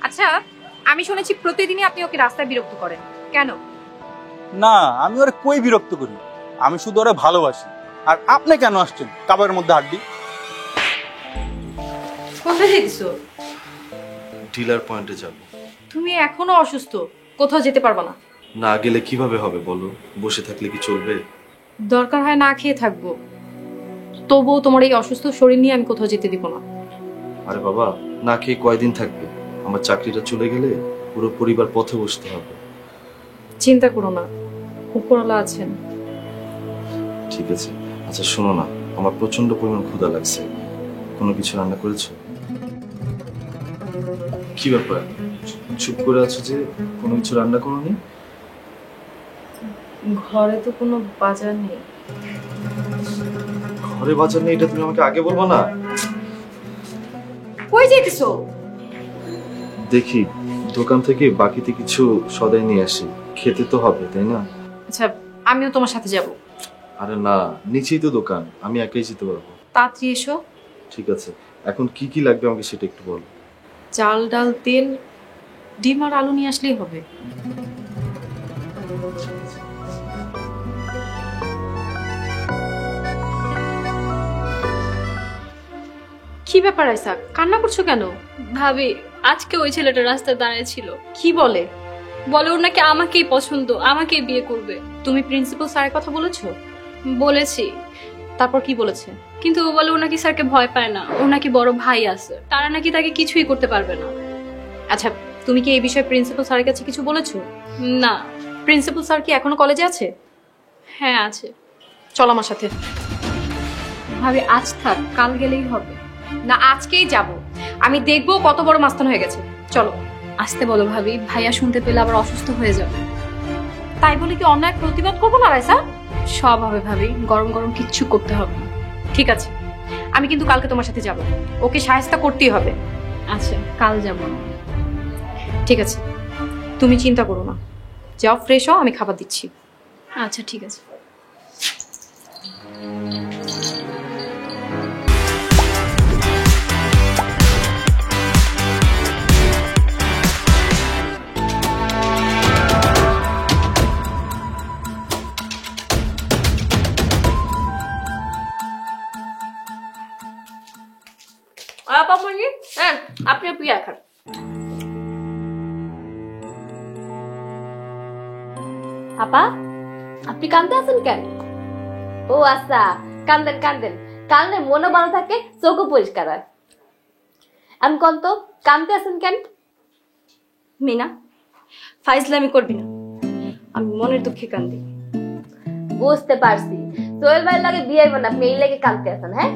আচ্ছা, আমি শুনেছি প্রতিদিনই আপনি ওকে রাস্তায় বিরক্ত করেন, কেন? না, আমি ওরে কই বিরক্ত করি, আমি শুধু ওরে ভালোবাসি। আর আপনি কেন আসছেন কাবারের মধ্যে হাড্ডি? কোথায় যেতেছো? ডিলার পয়েন্টে যাব। তুমি এখনো অসুস্থ, কোথাও যেতে পারবে না। না গেলে কিভাবে হবে বলো? বসে থাকলে কি চলবে? দরকার হয় না খেয়ে থাকবো, তবুও তোমার এই অসুস্থ শরীর নিয়ে আমি কোথাও যেতে দিব না। আরে বাবা, না খেয়ে কয়দিন থাকবে? আমার চাকরিটা চলে গেলে পুরো পরিবার পথে বসতে হবে। চিন্তা করো না, উপরওয়ালা আছেন। ঠিক আছে। আচ্ছা শোনো না, আমার প্রচন্ড পরিমাণ ক্ষুধা লাগছে। কোনো কিছু রান্না করেছো? কি ব্যাপার, চুপ করে আছো যে? কোনো কিছু রান্না করোনি? ঘরে তো কোনো বাজার নেই। ঘরে বাজার নেই, এটা তুমি আমাকে আগে বলবো না? কই যেতেছো? দেখি দোকান থেকে বাকিতে কিছু সদাই নিয়ে আসি, খেতে তো হবে তাই না? আচ্ছা, আমিও তোমার সাথে যাব। আরে না, নিচেই তো দোকান, আমি একাই যেতে পারবো। তাড়াতাড়ি এসো। ঠিক আছে, এখন কি কি লাগবে আমাকে সেটা একটু বলো। চাল, ডাল, তেল, ডিম আর আলু নিয়ে আসলেই হবে। কি ব্যাপার আয়সা, কান্না করছো কেন? ভাবি, আজকে ওই ছেলেটা রাস্তায় দাঁড়িয়ে ছিল। কি বলে? বলে ওর নাকি আমাকেই পছন্দ, আমাকেই বিয়ে করবে। তুমি প্রিন্সিপাল স্যারের কথা বলেছো? বলেছি, তারপর কি বলেছে? কিন্তু ও বলে ও নাকি স্যারকে ভয় পায় না, ওর নাকি বড় ভাই আছে, তারা নাকি তাকে কিছুই করতে পারবে না। আচ্ছা, তুমি কি এই বিষয়ে প্রিন্সিপাল স্যারের কাছে কিছু বলেছো? না। প্রিন্সিপাল স্যার কি এখনো কলেজে আছে? হ্যাঁ আছে। চল আমার সাথে। ভাবি আজ থাক, কাল গেলেই হবে। না, আজকেই যাব। আমি দেখবো কত বড় মাস্তান হয়ে গেছে। চলো। আসতে বলো ভাবি, ভাইয়া শুনতে পেলে আবার অসুস্থ হয়ে যাবে। তাই বলে কি অন্যায় প্রতিবাদ করবো না রাইসা? সব হবে ভাবি, গরম গরম কিচ্ছু করতে হবে না। ঠিক আছে, আমি কিন্তু কালকে তোমার সাথে যাব। ওকে সাহায্য করতেই হবে। আচ্ছা, কাল যাব না। ঠিক আছে, তুমি চিন্তা করো না। যাও, ফ্রেশ হও, আমি খাবার দিচ্ছি। আচ্ছা ঠিক আছে। হ্যাঁ, আপনি পিয়া খান। আপা, আপনি কান্দতে আছেন কেন? ও আচ্ছা, কান্দেন কান্দেন, কান্দলে মনও ভালো থাকে, চোখও পরিষ্কার হয়। আমি কন্ত কান্দতে আছেন কেন? মিনা, ফাইজলামি করবি না, আমি মনের দুঃখে কান্দি। বুঝতে পারছি, সোহেল ভাইয়ের লাগে বিয়ে হইব না, আপনি এই লেগে কান্দতে আছেন। হ্যাঁ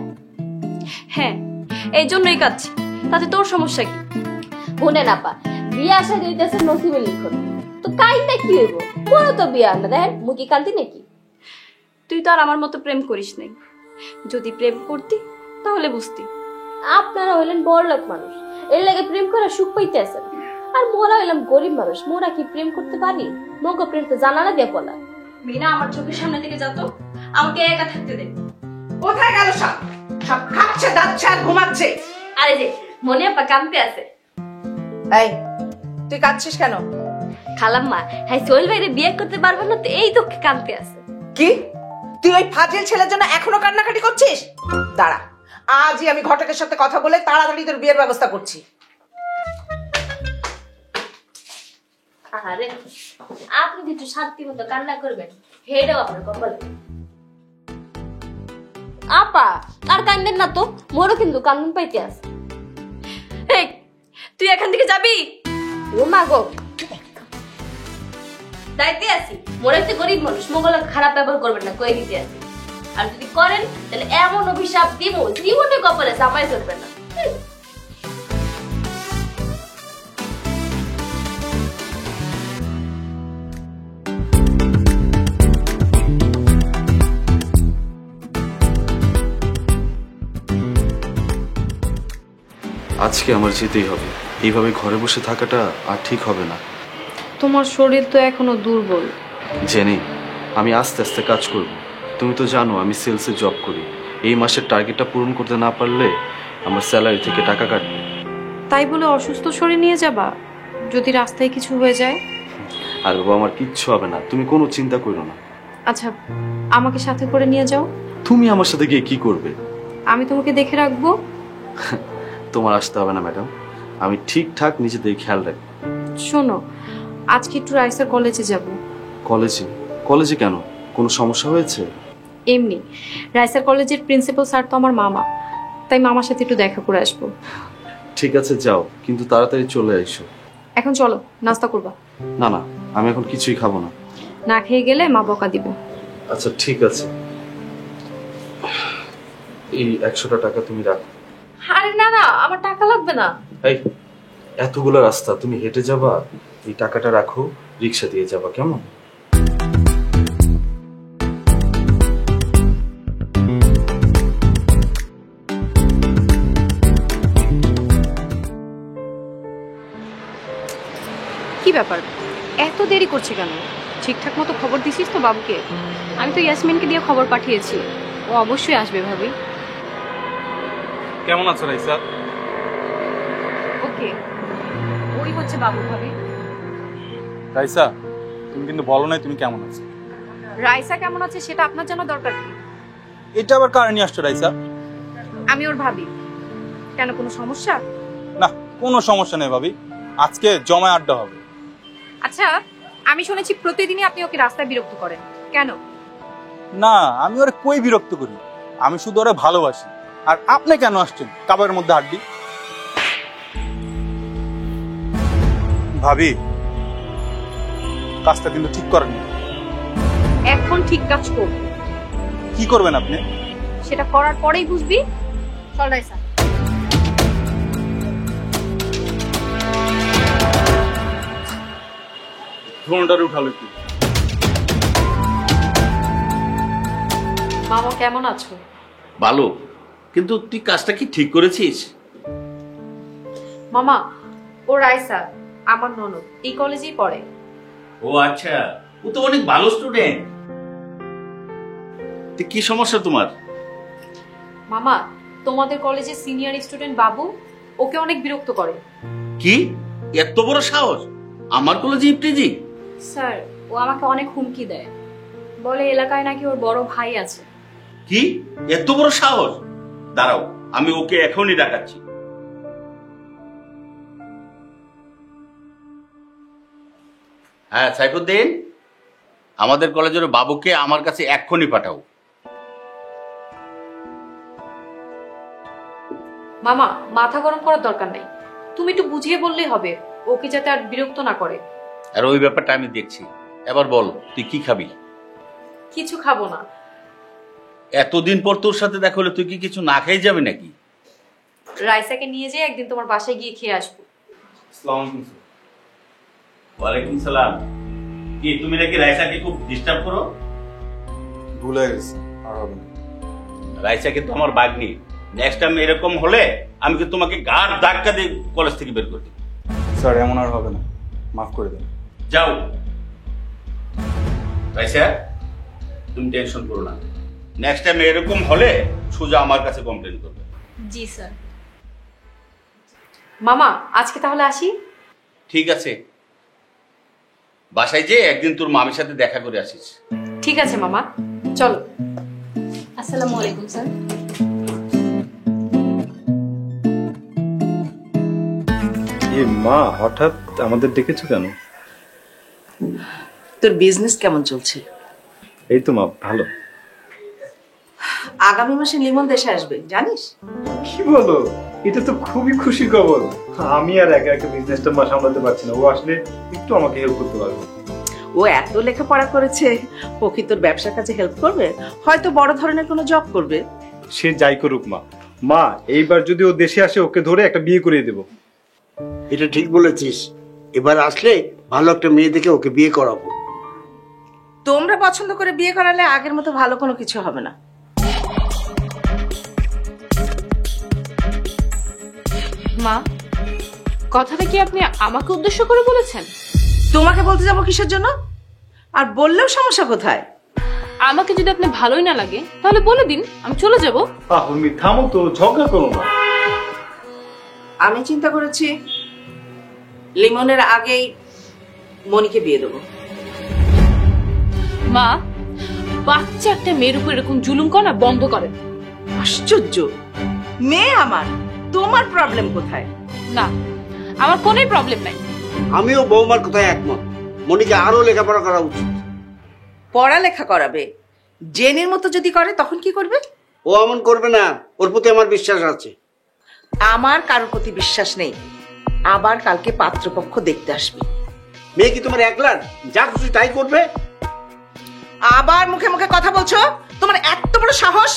হ্যাঁ, এই জন্যই কাঁদছি। তাতে তোর সমস্যা কি? শুনেন আপা, বিয়ে আসা দিতেছে নসিবের লিখন, তো কাইন্দা কি হইব? কোনো তো বিয়ে না, দেখেন মুখি কান্দি নাকি? তুই তো আর আমার মতো প্রেম করিস নাই। যদি প্রেম করতি তাহলে বুঝতি। আপনারা হইলেন বড় লোক মানুষ, এর লাগে প্রেম করে সুখ পাইতে আছেন। আর মোরা হইলাম গরিব মানুষ, মোরা কি প্রেম করতে পারি? মগো প্রেম তো জানালা দিয়ে পলা। মিনা, আমার চোখের সামনে থেকে যা তো, আমাকে একা থাকতে দে। কোথায় গেল সব? সব খাচ্ছে, দাচ্ছে আর ঘুমাচ্ছে। আরে যে মনে আপা কান্দতে আছে। এই, তুই কাঁদছিস কেন? খালাম্মা, হ্যাঁ সোহেল ভাইরে বিয়ে করতে পারবো না তো এই দুঃখে কান্দতে আছে। কি তুই ওই ফাজিল ছেলের জন্য এখনো কান্নাকাটি করছিস? দাঁড়া, আজই আমি ঘটকের সাথে কথা বলে তাড়াতাড়ি তোর বিয়ের ব্যবস্থা করছি। আরে আপনি একটু শান্তি মতো কান্না করবেন, হেডেও আপনার কপালে। আপা আর কান্দেন না তো, মোরও কিন্তু কান্দন পাইতে আছে। এই, তুই এখান থেকে যাবি? ও মা গো, দাইতে আছি, মোর একটা গরিব মানুষ, মোগল খারাপ ব্যবহার করবেন না, কই দিতে আছি। আর যদি করেন তাহলে এমন অভিশাপ দিব, জীবনে কপালে জামাই ধরবেন না। আজকে আমার যেতেই হবে, এইভাবে ঘরে বসে থাকাটা আর ঠিক হবে না। তোমার শরীর তো এখনো দুর্বল। জেনি, আমি আস্তে আস্তে কাজ করব। তুমি তো জানো আমি সেলসে জব করি, এই মাসের টার্গেটটা পূরণ করতে না পারলে আমার স্যালারি থেকে টাকা কাটবে। তাই বলে অসুস্থ শরীর নিয়ে যাবা? যদি রাস্তায় কিছু হয়ে যায়? আর বাবা, আমার কিচ্ছু হবে না, তুমি কোনো চিন্তা করো না। আচ্ছা, আমাকে সাথে করে নিয়ে যাও। তুমি আমার সাথে গিয়ে কি করবে? আমি তোমাকে দেখে রাখবো। তোমার আসতে হবে না ম্যাডাম, আমি ঠিকঠাক নিজেদের খেয়াল রাখবো। শোনো, আজকে একটু রাইসার কলেজে যাব। কলেজে? কলেজে কেন, কোনো সমস্যা হয়েছে? এমনি, রাইসার কলেজের প্রিন্সিপাল স্যার তো আমার মামা, তাই মামার সাথে একটু দেখা করে আসবো। ঠিক আছে যাও, কিন্তু তাড়াতাড়ি চলে এসো। এখন চলো, নাস্তা করবা। না না, আমি এখন কিছুই খাবো না। না খেয়ে গেলে মা বকা দিব। আচ্ছা ঠিক আছে, এই 100টা টাকা তুমি রাখো। আরে না না, আমার টাকা লাগবে না। এই, এতগুলো রাস্তা তুমি হেঁটে যাবা, এই টাকাটা রাখো, রিক্সা দিয়ে যাবা, কেমন? কি ব্যাপার, এত দেরি করছে কেন? ঠিকঠাক মতো খবর দিছিস তো বাবুকে? আমি তো ইয়াসমিনকে দিয়ে খবর পাঠিয়েছি, ও অবশ্যই আসবে ভাবি। কেমন আছো রাইসা? ওকে, ওই হচ্ছে বাবু ভাবি। রাইসা, তুমি কিন্তু বলো নাই তুমি কেমন আছো। রাইসা কেমন আছে সেটা আপনার জানা দরকার কি? এটা আবার কারণে নিয়ে আসছো রাইসা? আমি ওর ভাবি। কেন, কোনো সমস্যা? না, কোনো সমস্যা নেই ভাবি, আজকে জমায় আড্ডা হবে। আচ্ছা, আমি শুনেছি প্রতিদিনই আপনি ওকে রাস্তায় বিরক্ত করেন, কেন? না, আমি ওরে কই বিরক্ত করি, আমি শুধু ওরে ভালোবাসি। আর আপনি কেন আসছেন কাবারের মধ্যে হাড্ডি? ভাবি, কাজটা কিন্তু ঠিক করেন। এখন ঠিক কাজ করব। কি করবেন আপনি? সেটা করার পরেই বুঝবি। চল রাইসা। ফোনটার উঠালো কি? মামা কেমন আছো? ভালো, কিন্তু তুই কাজটা কি ঠিক করেছিস? মামা, ও রাইসা আমার ননদ, এই কলেজেই পড়ে। ও আচ্ছা, ও তো অনেক ভালো স্টুডেন্ট। কি সমস্যা তোমার? মামা, তোমাদের কলেজের সিনিয়র স্টুডেন্ট বাবু ওকে অনেক বিরক্ত করে। কি এত বড় সাহস আমার কলেজে ইফটিজি? স্যার, ও আমাকে অনেক হুমকি দেয়, বলে এলাকায় নাকি ওর বড় ভাই আছে। কি এত বড় সাহস? দাঁড়াও, আমি ওকে এখনই ডাকাচ্ছি। হ্যাঁ সাইফুদ্দিন, আমাদের কলেজের বাবুকে আমার কাছে এক্ষুনি পাঠাও। মামা, মাথা গরম করার দরকার নাই, তুমি একটু বুঝিয়ে বললেই হবে, ওকে যাতে আর বিরক্ত না করে। আর ওই ব্যাপারটা আমি দেখছি। এবার বল, তুই কি খাবি? কিছু খাবো না। এতদিন পর তোর সাথে দেখা হলে তুই কি কিছু না খেয়ে যাবি নাকি? রাইসাকে নিয়ে যেয়ে একদিন তোমার বাসায় গিয়ে খেয়ে আসবো। ওয়ালাইকুম সালাম। কি তুমি নাকি রাইসাকে খুব ডিস্টার্ব করো? ভুলে গেছি, আর হবে না। রাইসা কিন্তু আমার বাগনি, নেক্সট টাইম এরকম হলে আমি কি তোমাকে গাড় ধাক্কা দিয়ে কলেজ থেকে বের করে দেব। স্যার, এমন আর হবে না, মাফ করে দেন। যাও। রাইসা, তুমি টেনশন করো না, নেক্সট টাইম এরকম হলে সোজা আমার কাছে কমপ্লেন করবে। জি স্যার। মামা, আজকে তাহলে আসি। ঠিক আছে, বাসায় যে একদিন তোর মামির সাথে দেখা করে আসিস। ঠিক আছে মামা, চলো। আসসালামু আলাইকুম স্যার। মা, হঠাৎ আমাদের ডেকেছো কেন? তোর বিজনেস কেমন চলছে? এই তো মা, ভালো। আগামী মাসে লিমন দেশে আসবে, জানিস? কি বলো? এটা তো খুবই খুশি খবর। আমি আর একা একা বিজনেসটা সামলাতে পারছি না, ও আসলে একটু আমাকে হেল্প করতে পারবে। ও এত লেখাপড়া করেছে, ও কি তোর ব্যবসার কাছে হেল্প করবে? হয়তো বড় ধরনের কোনো জব করবে। সে যাই করুক মা, মা এইবার যদি ও দেশে আসে ওকে ধরে একটা বিয়ে করিয়ে দেবো। এটা ঠিক বলেছিস, এবার আসলে ভালো একটা মেয়ে দেখে ওকে বিয়ে করাবো। তোমরা পছন্দ করে বিয়ে করালে আগের মতো ভালো কোনো কিছু হবে না। মা, কথাটা কি আপনি আমাকে উদ্দেশ্য করে বলেছেন? তোমাকে বলতে যাবো কিসের জন্য? আর বললেও সমস্যা কোথায়? আমাকে যদি আপনি ভালোই না লাগে তাহলে বলে দিন, আমি চলে যাব। উর্মি থামো তো, ঝগড়া করো না। আমি চিন্তা করেছি লিমনের আগেই মনিকে বিয়ে দেবো। মা, বাচ্চা একটা মেয়ের উপর এরকম জুলুম করা বন্ধ করেন। আশ্চর্য, মেয়ে আমার, তোমার প্রবলেম কোথায়? না, আমার কোনোই প্রবলেম নাই। আমিও বৌমার কথায় একমত, মনিকে আরো লেখাপড়া করা উচিত। পড়ালেখা করাবে, জেনের মতো যদি করে তখন কি করবে? ও এমন করবে না, ওর প্রতি আমার বিশ্বাস আছে। আমার কারোর প্রতি বিশ্বাস নেই। আবার কালকে পাত্রপক্ষ দেখতে আসবে। মেয়ে কি তোমার একলার? যা খুশি তাই করবে? আবার মুখে মুখে কথা বলছো? তোমার এত বড় সাহস!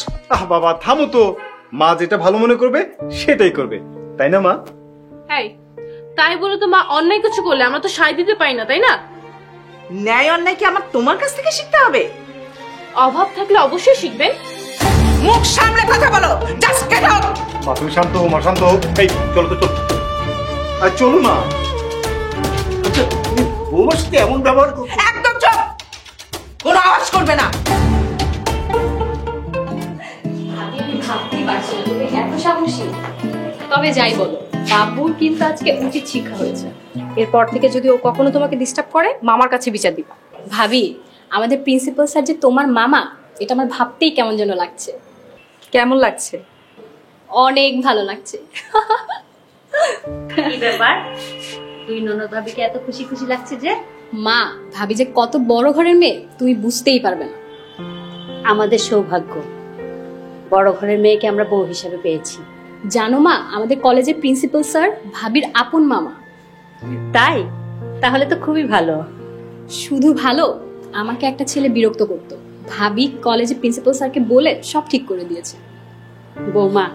বাবা থামো তো, মা যেটা ভালো মনে করবে সেটাই করবে, তাই না মা? এই, তাই বলে তো মা অন্যায় কিছু করলে আমরা তো সায় দিতে পারি না, তাই না? ন্যায় অন্যায় কি আমার তোমার কাছ থেকে শিখতে হবে? অভাব থাকলে অবশ্যই শিখবেন। মুখ সামলে কথা বলো। Just get out. মা তুমি শান্ত হও, মা শান্ত হও। এই চলো তো, চলো আর চলো না। আচ্ছা, তুমি বৌমার সাথে এমন ব্যবহার করছো? একদম চুপ, কোনো আওয়াজ করবে না। আমি ভাবতেই পারছি না তুমি এত সাহসী। তবে যাই বলো, বাবুর কিন্তু আজকে উচিত শিক্ষা হয়েছে। এরপর থেকে যদি ও কখনো তোমাকে ডিস্টার্ব করে, মামার কাছে বিচার দিবা। ভাবি, আমাদের প্রিন্সিপাল স্যার যে তোমার মামা, এটা আমার ভাবতেই কেমন যেন লাগছে। কেমন লাগছে? অনেক ভালো লাগছে। কি ব্যাপার, তুই ননদ ভাবিকে এত খুশি খুশি লাগছে যে? মা, ভাবি যে কত বড় ঘরের মেয়ে তুমি বুঝতেই পারবে না। আমাদের সৌভাগ্য, বড় ঘরের মেয়েকে আমরা বউ হিসেবে পেয়েছি। জানো মা, আমাদের কলেজের প্রিন্সিপাল স্যার ভাবির আপন মামা। তাই? তাহলে তো খুবই ভালো। শুধু ভালো, আমাকে একটা ছেলে বিরক্ত করতো, ভাবি কলেজের প্রিন্সিপাল স্যারকে বলে সব ঠিক করে দিয়েছে। বৌমা,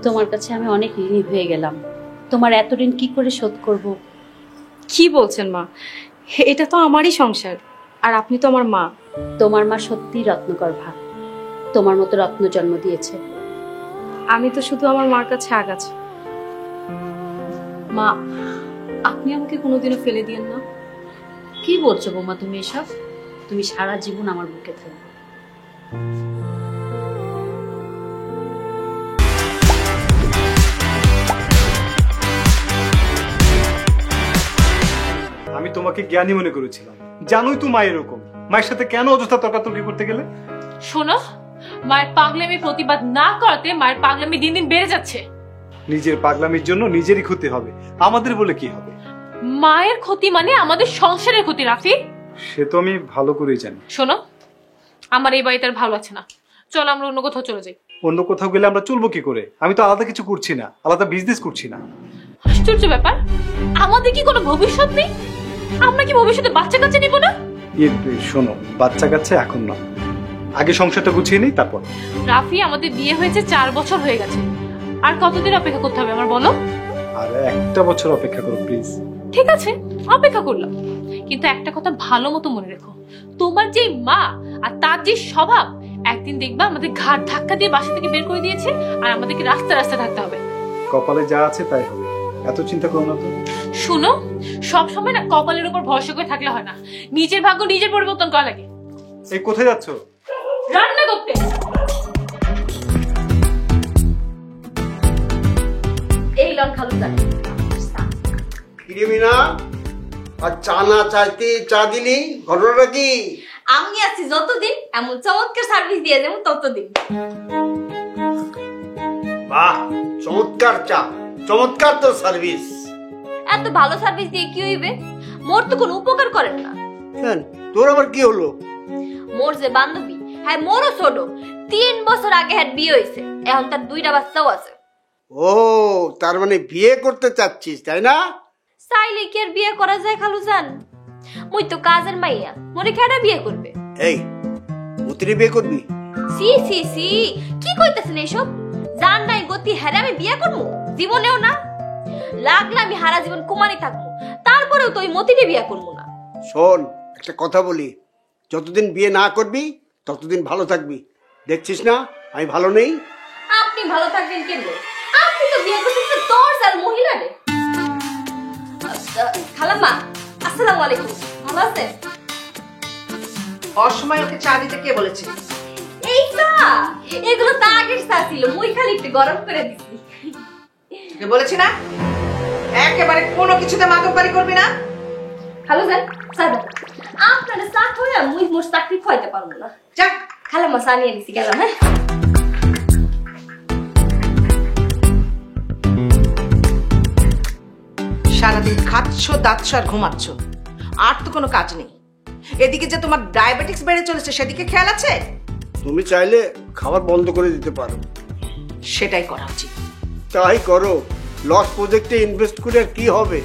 তোমার কাছে আমি অনেক ঋণী হয়ে গেলাম। তোমার এত ঋণ কি করে শোধ করব? কি বলছেন মা? এটা তো আমারই সংসার, আর আপনি তো আমার মা। তোমার মা সত্যিই রত্নগর্ভা, তোমার মতো রত্ন জন্ম দিয়েছে। আমি তো শুধু আমার মার কাছে আগাছি। মা, আপনি আমাকে কোনোদিনও ফেলে দিয়েন না। কি বলছো বৌমা তুমি এসব? তুমি সারা জীবন আমার বুকে থাকবে। আমি তোমাকে জ্ঞানী মনে করেছিলাম, জানোই তো মা এরকম। মায়ের সাথে কেন অযথা তর্কাতর্কি করতে গেলে? শোনো, মায়ের পাগলামি প্রতিবাদ না করাতে মায়ের পাগলামি দিন দিন বেড়ে যাচ্ছে। নিজের পাগলামির জন্য নিজেরই ক্ষতি হবে, আমাদের বলে কি হবে? মায়ের ক্ষতি মানে আমাদের সংসারের ক্ষতি, রাফি। সে তো আমি ভালো করেই জানি। শোনো, আমার এই বাড়িতে আর ভালো লাগছে না, চলো আমরা অন্য কোথাও চলে যাই। অন্য কোথাও গেলে আমরা চলবো কি করে? আমি তো আলাদা কিছু করছি না, আলাদা বিজনেস করছি না। আশ্চর্য ব্যাপার, আমাদের কি কোনো ভবিষ্যৎ নেই? আমরা কি ভবিষ্যতে বাচ্চা কাচ্চা নিব না? শোনো, বাচ্চা কাচ্চা এখন না, আগে সংসারটা গুছিয়ে নেই তারপর। রাফি, আমাদের বিয়ে হয়েছে 4 বছর হয়ে গেছে, আর কতদিন অপেক্ষা করতে হবে আমার বলো? আর একটা বছর অপেক্ষা করো প্লিজ। ঠিক আছে, অপেক্ষা করলাম, কিন্তু একটা কথা ভালো মতো মনে রেখো, তোমার যে মা আর তার যে স্বভাব, একদিন দেখবা আমাদের ঘাট ধাক্কা দিয়ে বাসা থেকে বের করে দিয়েছে, আর আমাদেরকে রাস্তা রাস্তা থাকতে হবে। কপালে যা আছে তাই হবে, এত চিন্তা করো না তো। শুনো, সব সময় না কপালের উপর ভরসা করে থাকলে হয় না, নিজের ভাগ্য নিজের পরিবর্তন করা লাগে। এই কোথায় যাচ্ছ? রান্না করতে। এই লন খালু জানি কিরে মিনা, আর চা না চাইতে চা দিলি, ঘটনাটা কি? আমি আছি যতদিন, এমন চমৎকার সার্ভিস দিয়ে যাবো ততদিন। বাহ, চমৎকার চা, চমৎকার তোর সার্ভিস। এত ভালো সার্ভিস দিয়ে কি হইবে? মোর তো কোনো উপকার করেন না। কেন, তোর আবার কি হলো? মোর যে বান্ধবী, হ্যাঁ মোরও ছোট, 3 বছর আগে হ্যাঁ বিয়ে হয়েছে, এখন তার 2টা বাচ্চাও আছে। ও, তার মানে বিয়ে করতে চাচ্ছিস, তাই না? চাইলে কি আর বিয়ে করা যায় খালু জান? মুই তো কাজের মাইয়া, মোরে কেডা বিয়ে করবে? এই, মতিরে বিয়ে করবি? সি সি সি, কি কইতাছেন এসব? জান নাই গতি হ্যাঁ আমি বিয়ে করবো? জীবনেও না। লাগলে আমি হারা জীবন কুমারী থাকবো, তারপরেও তো ওই মতিরে বিয়ে করবো না। শোন, একটা কথা বলি, যতদিন বিয়ে না করবি ততদিন ভালো থাকবি। দেখছিস না আমি ভালো নেই? আপনি ভালো থাকবেন কেমনে? আপনি তো বিয়ে করতেছেন 10 সাল মহিলা রে। খালাম্মা, আসসালামু আলাইকুম, ভালো আছেন? অসময় ওকে চা দিতে কে বলেছে? এই চা, এগুলো তো আগের চা ছিল, মুই খালি একটু গরম করে দিছি। তোকে বলেছি না একেবারে কোনো কিছুতে মাতব্বারি করবি না। খালু যান চা দেন। আপনারা চা খাওয়া মুই মোর চাকরি খাইতে পারবো না। যা খালাম্মা চা নিয়ে দিছি, গেলাম। হ্যাঁ সারাদিন খাচ্ছ দাচ্ছ আর ঘুমাচ্ছ, আর তো কোনো কাজ নেই। এদিকে যে তোমার ডায়াবেটিক্স বেড়ে চলেছে সেদিকে খেয়াল আছে? তুমি চাইলে খাবার বন্ধ করে দিতে পারো। সেটাই করা উচিত। তাই করো। লস প্রজেক্টে ইনভেস্ট করে আর কি হবে?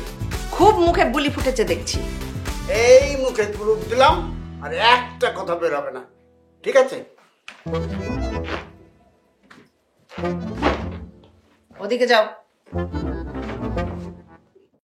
খুব মুখে বুলি ফুটেছে দেখছি। এই মুখে প্রুফ দিলাম, আর একটা কথা বের হবে না, ঠিক আছে? ওদিকে যাও।